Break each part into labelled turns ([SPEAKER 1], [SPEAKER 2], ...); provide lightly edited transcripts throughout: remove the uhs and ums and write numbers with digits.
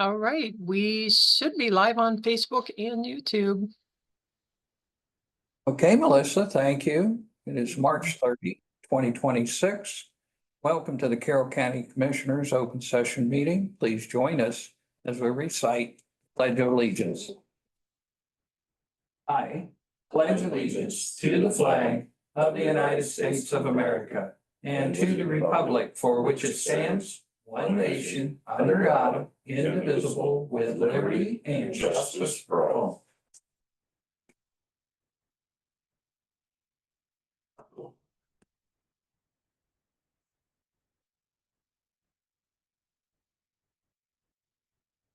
[SPEAKER 1] All right, we should be live on Facebook and YouTube.
[SPEAKER 2] Okay, Melissa, thank you. It is March 30, 2026. Welcome to the Carroll County Commissioners' Open Session Meeting. Please join us as we recite Pledge of Allegiance. I pledge allegiance to the flag of the United States of America and to the republic for which it stands, one nation, under God, indivisible, with liberty and justice for all.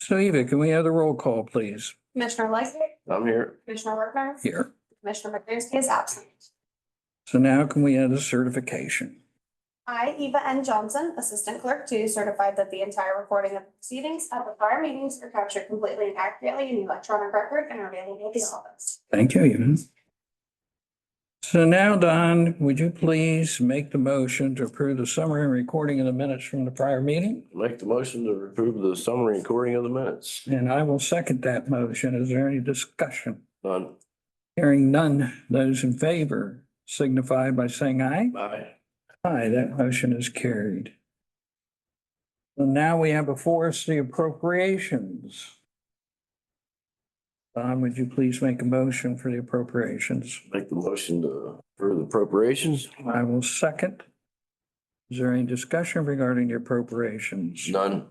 [SPEAKER 2] So Eva, can we have the roll call, please?
[SPEAKER 3] Commissioner Leggett,
[SPEAKER 4] I'm here.
[SPEAKER 3] Commissioner Workman,
[SPEAKER 2] Here.
[SPEAKER 3] Commissioner McNursky is absent.
[SPEAKER 2] So now can we have the certification?
[SPEAKER 3] I, Eva N. Johnson, Assistant Clerk 2, certified that the entire recording of the proceedings at the prior meetings are captured completely and accurately in the electronic record and are available at the office.
[SPEAKER 2] Thank you, Eva. So now, Don, would you please make the motion to approve the summary and recording of the minutes from the prior meeting?
[SPEAKER 4] Make the motion to approve the summary and recording of the minutes.
[SPEAKER 2] And I will second that motion. Is there any discussion?
[SPEAKER 4] None.
[SPEAKER 2] Hearing none, those in favor signify by saying aye.
[SPEAKER 4] Aye.
[SPEAKER 2] Aye, that motion is carried. So now we have before us the appropriations. Don, would you please make a motion for the appropriations?
[SPEAKER 4] Make the motion to approve the appropriations.
[SPEAKER 2] I will second. Is there any discussion regarding the appropriations?
[SPEAKER 4] None.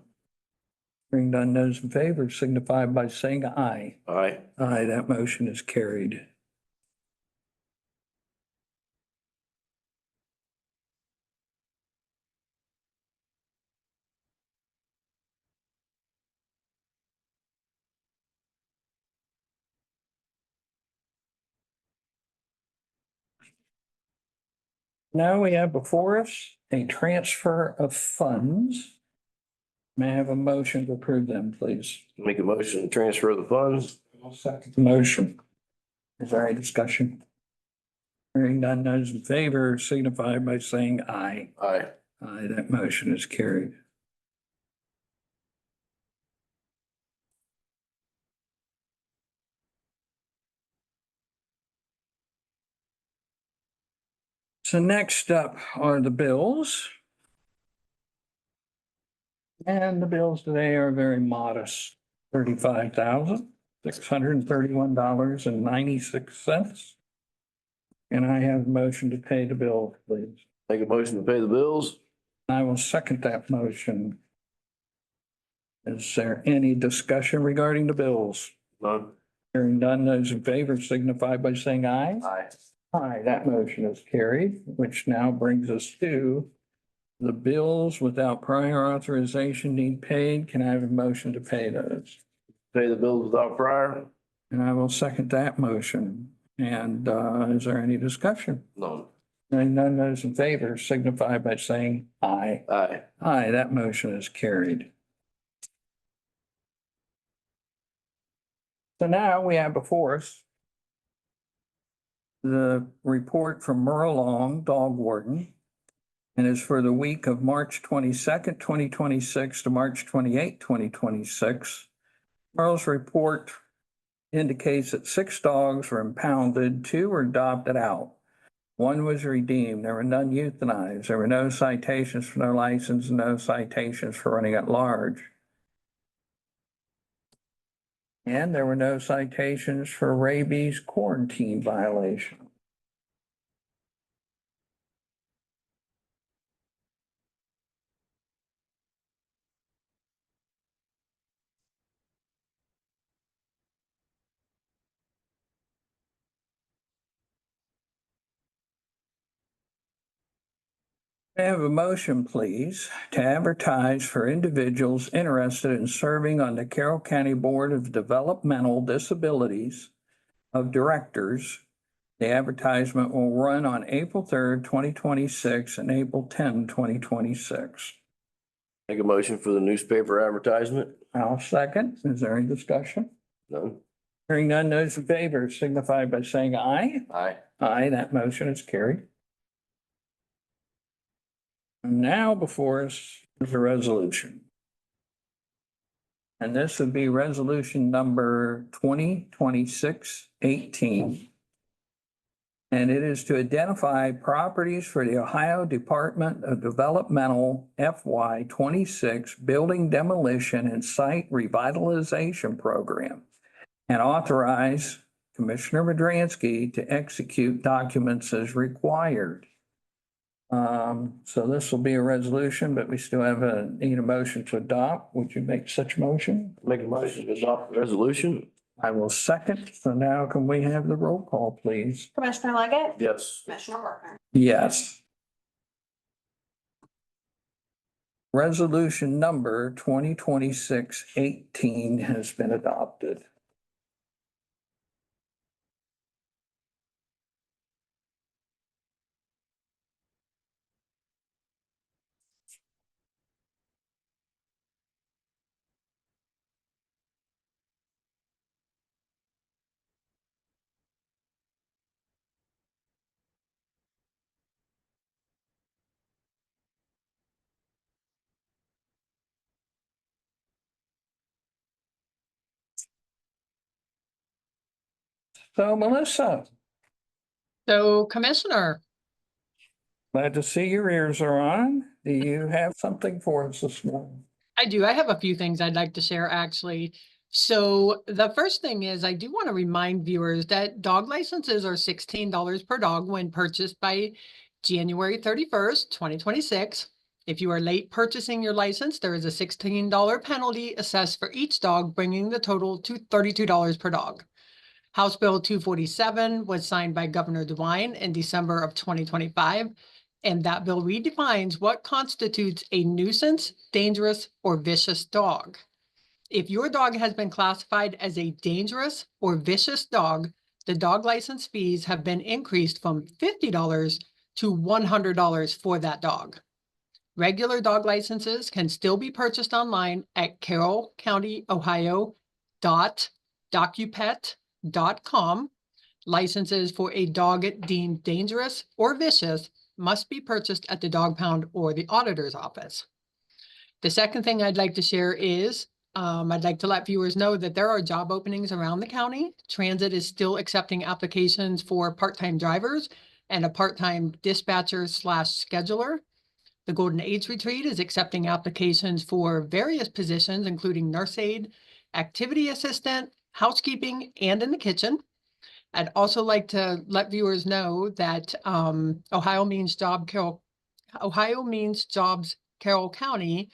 [SPEAKER 2] Hearing none, those in favor signify by saying aye.
[SPEAKER 4] Aye.
[SPEAKER 2] Aye, that motion is carried. Now we have before us a transfer of funds. May I have a motion to approve them, please?
[SPEAKER 4] Make a motion to transfer the funds.
[SPEAKER 2] I'll second the motion. Is there any discussion? Hearing none, those in favor signify by saying aye.
[SPEAKER 4] Aye.
[SPEAKER 2] Aye, that motion is carried. So next up are the bills. And the bills today are very modest, $35,631.96. And I have a motion to pay the bill, please.
[SPEAKER 4] Make a motion to pay the bills.
[SPEAKER 2] I will second that motion. Is there any discussion regarding the bills?
[SPEAKER 4] None.
[SPEAKER 2] Hearing none, those in favor signify by saying aye.
[SPEAKER 4] Aye.
[SPEAKER 2] Aye, that motion is carried, which now brings us to the bills without prior authorization need paid. Can I have a motion to pay those?
[SPEAKER 4] Pay the bills without prior.
[SPEAKER 2] And I will second that motion. And is there any discussion?
[SPEAKER 4] None.
[SPEAKER 2] Hearing none, those in favor signify by saying aye.
[SPEAKER 4] Aye.
[SPEAKER 2] Aye, that motion is carried. So now we have before us the report from Merle Long, dog warden, and is for the week of March 22nd, 2026 to March 28th, 2026. Merle's report indicates that 6 dogs were impounded, 2 were adopted out. 1 was redeemed. There were none euthanized. There were no citations for no license, no citations for running at large. And there were no citations for rabies quarantine violation. I have a motion, please, to advertise for individuals interested in serving on the Carroll County Board of Developmental Disabilities of Directors. The advertisement will run on April 3rd, 2026 and April 10, 2026.
[SPEAKER 4] Make a motion for the newspaper advertisement.
[SPEAKER 2] I'll second. Is there any discussion?
[SPEAKER 4] None.
[SPEAKER 2] Hearing none, those in favor signify by saying aye.
[SPEAKER 4] Aye.
[SPEAKER 2] Aye, that motion is carried. And now before us is a resolution. And this would be resolution number 2026-18. And it is to identify properties for the Ohio Department of Developmental FY 26 Building Demolition and Site Revitalization Program and authorize Commissioner Madransky to execute documents as required. So this will be a resolution, but we still need a motion to adopt. Would you make such motion?
[SPEAKER 4] Make a motion to adopt the resolution?
[SPEAKER 2] I will second. So now can we have the roll call, please?
[SPEAKER 3] Commissioner Leggett,
[SPEAKER 4] Yes.
[SPEAKER 3] Commissioner Warner.
[SPEAKER 2] Yes. Resolution number 2026-18 has been adopted. So Melissa,
[SPEAKER 1] So Commissioner,
[SPEAKER 2] glad to see your ears are on. Do you have something for us this morning?
[SPEAKER 1] I do. I have a few things I'd like to share, actually. So the first thing is I do want to remind viewers that dog licenses are $16 per dog when purchased by January 31st, 2026. If you are late purchasing your license, there is a $16 penalty assessed for each dog, bringing the total to $32 per dog. House Bill 247 was signed by Governor DeWine in December of 2025. And that bill redefines what constitutes a nuisance, dangerous, or vicious dog. If your dog has been classified as a dangerous or vicious dog, the dog license fees have been increased from $50 to $100 for that dog. Regular dog licenses can still be purchased online at Carroll County, Ohio.docupet.com. Licenses for a dog deemed dangerous or vicious must be purchased at the dog pound or the auditor's office. The second thing I'd like to share is I'd like to let viewers know that there are job openings around the county. Transit is still accepting applications for part-time drivers and a part-time dispatcher / scheduler. The Golden Age Retreat is accepting applications for various positions, including nurse aide, activity assistant, housekeeping, and in the kitchen. I'd also like to let viewers know that Ohio Means Jobs Carroll County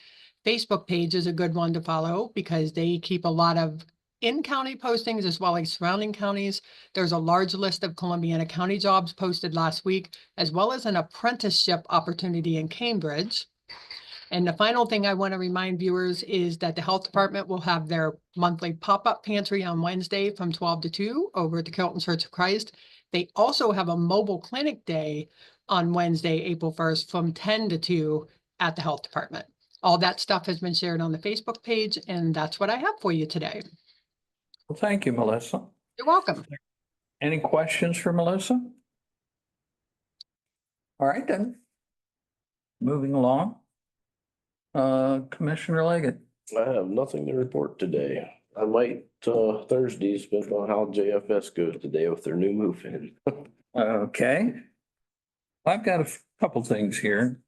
[SPEAKER 1] Facebook page is a good one to follow because they keep a lot of in-county postings as well as surrounding counties. There's a large list of Columbiana County jobs posted last week, as well as an apprenticeship opportunity in Cambridge. And the final thing I want to remind viewers is that the health department will have their monthly pop-up pantry on Wednesday from 12 to 2 over at the Carrollton Church of Christ. They also have a mobile clinic day on Wednesday, April 1st from 10 to 2 at the health department. All that stuff has been shared on the Facebook page, and that's what I have for you today.
[SPEAKER 2] Well, thank you, Melissa.
[SPEAKER 1] You're welcome.
[SPEAKER 2] Any questions for Melissa? All right, then. Moving along. Commissioner Leggett.
[SPEAKER 4] I have nothing to report today. I might Thursdays, depending on how JFS goes today with their new move in.
[SPEAKER 2] Okay. I've got a couple things here.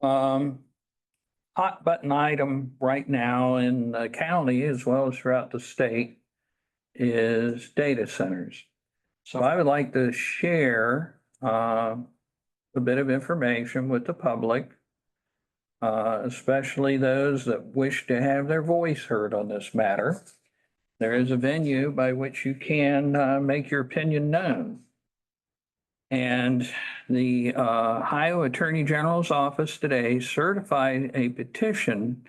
[SPEAKER 2] Hot button item right now in the county as well as throughout the state is data centers. So I would like to share a bit of information with the public, especially those that wish to have their voice heard on this matter. There is a venue by which you can make your opinion known. And the Ohio Attorney General's office today certified a petition,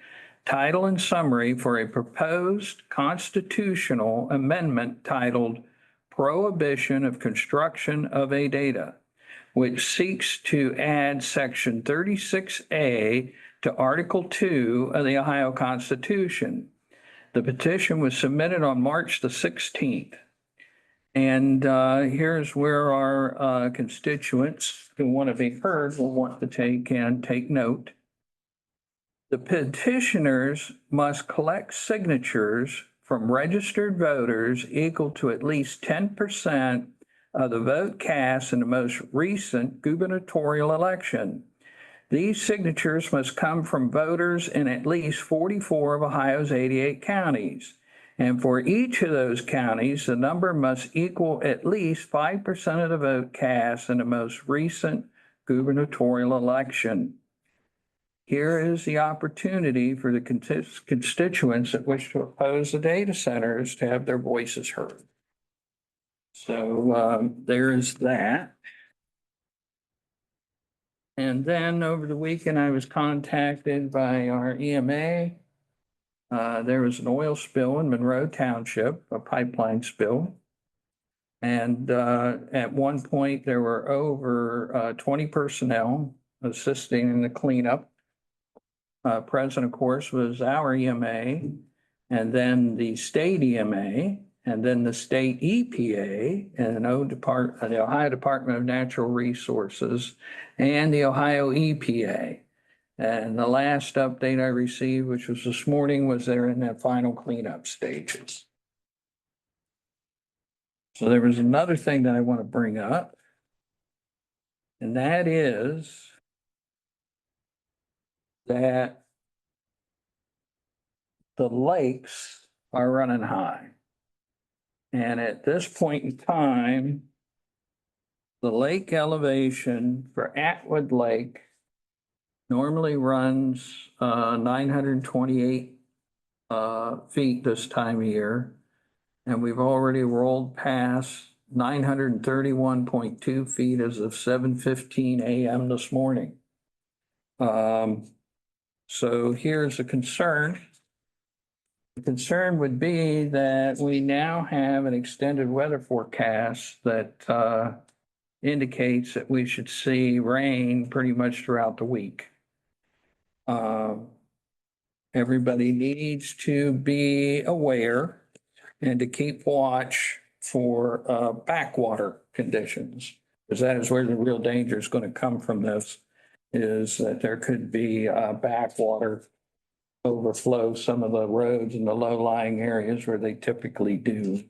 [SPEAKER 2] title and summary for a proposed constitutional amendment titled Prohibition of Construction of a Data, which seeks to add Section 36A to Article 2 of the Ohio Constitution. The petition was submitted on March the 16th. And here's where our constituents who want to be heard will want to take note. The petitioners must collect signatures from registered voters equal to at least 10% of the vote cast in the most recent gubernatorial election. These signatures must come from voters in at least 44 of Ohio's 88 counties. And for each of those counties, the number must equal at least 5% of the vote cast in the most recent gubernatorial election. Here is the opportunity for the constituents that wish to oppose the data centers to have their voices heard. So there is that. And then over the weekend, I was contacted by our EMA. There was an oil spill in Monroe Township, a pipeline spill. And at one point, there were over 20 personnel assisting in the cleanup. Present, of course, was our EMA, and then the state EMA, and then the state EPA, and the Ohio Department of Natural Resources, and the Ohio EPA. And the last update I received, which was this morning, was they're in that final cleanup stages. So there was another thing that I want to bring up, and that is that the lakes are running high. And at this point in time, the lake elevation for Atwood Lake normally runs 928 feet this time of year. And we've already rolled past 931.2 feet as of 7:15 a.m. this morning. So here's a concern. The concern would be that we now have an extended weather forecast that indicates that we should see rain pretty much throughout the week. Everybody needs to be aware and to keep watch for backwater conditions, because that is where the real danger is going to come from this, is that there could be backwater overflow some of the roads in the low-lying areas where they typically do.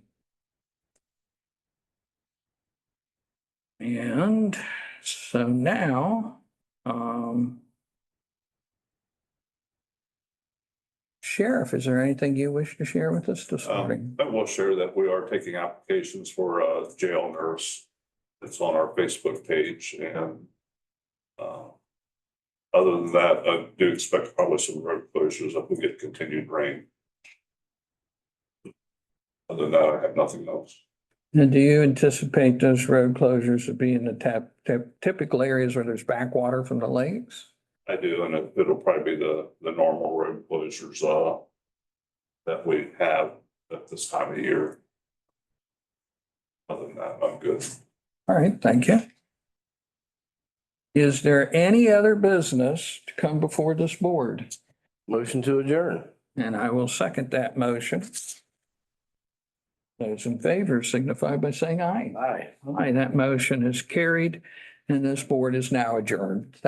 [SPEAKER 2] And so now, Sheriff, is there anything you wish to share with us this morning?
[SPEAKER 5] I will share that we are taking applications for a jail nurse. It's on our Facebook page, and other than that, I do expect probably some road closures if we get continued rain. Other than that, I have nothing else.
[SPEAKER 2] And do you anticipate those road closures to be in the typical areas where there's backwater from the lakes?
[SPEAKER 5] I do, and it'll probably be the normal road closures that we have at this time of year. Other than that, I'm good.
[SPEAKER 2] All right, thank you. Is there any other business to come before this board?
[SPEAKER 4] Motion to adjourn.
[SPEAKER 2] And I will second that motion. Those in favor signify by saying aye.
[SPEAKER 4] Aye.
[SPEAKER 2] Aye, that motion is carried, and this board is now adjourned. Thank